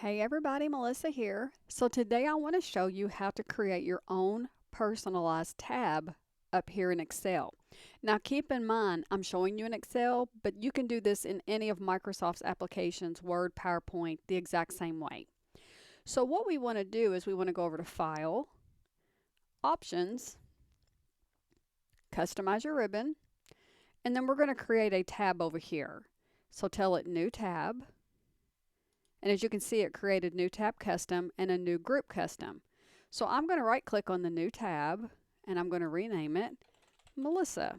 Hey everybody, Melissa here. So today I want to show you how to create your own personalized tab up here in Excel. Now keep in mind, I'm showing you in Excel, but you can do this in any of Microsoft's applications, Word, PowerPoint, the exact same way. So what we want to do is we want to go over to File, Options, Customize your ribbon, and then we're going to create a tab over here. So tell it New Tab. And as you can see, it created new tab custom and a new group custom. So I'm going to right click on the new tab and I'm going to rename it Melissa.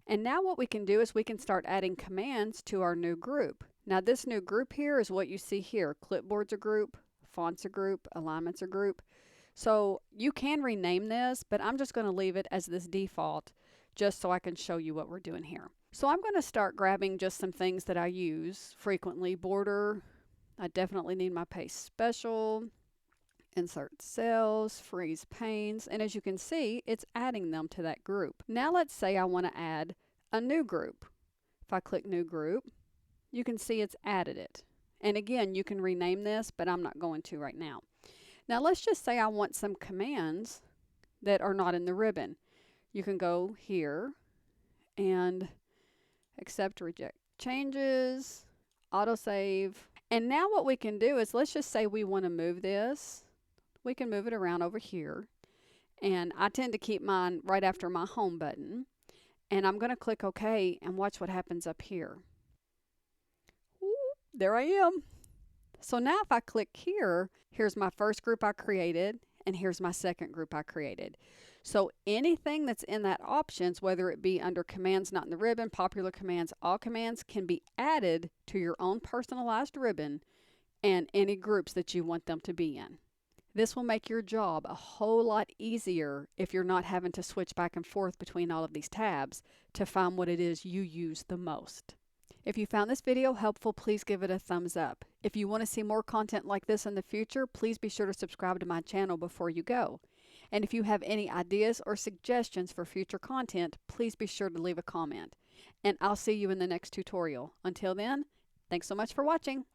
And now what we can do is we can start adding commands to our new group. Now this new group here is what you see here. Clipboard's a group, fonts a group, alignments a group. So you can rename this, but I'm just going to leave it as this default just so I can show you what we're doing here. So I'm going to start grabbing just some things that I use frequently. Border, I definitely need my paste special, insert cells, freeze panes, and as you can see, it's adding them to that group. Now let's say I want to add a new group. If I click new group, you can see it's added it. And again, you can rename this, but I'm not going to right now. Now let's just say I want some commands that are not in the ribbon. You can go here and accept, reject changes, autosave. And now what we can do is let's just say we want to move this. We can move it around over here. And I tend to keep mine right after my home button. And I'm going to click OK and watch what happens up here. Ooh, there I am. So now if I click here, here's my first group I created, and here's my second group I created. So anything that's in that options, whether it be under commands not in the ribbon, popular commands, all commands can be added to your own personalized ribbon and any groups that you want them to be in. This will make your job a whole lot easier if you're not having to switch back and forth between all of these tabs to find what it is you use the most. If you found this video helpful, please give it a thumbs up. If you want to see more content like this in the future, please be sure to subscribe to my channel before you go. And if you have any ideas or suggestions for future content, please be sure to leave a comment. And I'll see you in the next tutorial. Until then, thanks so much for watching.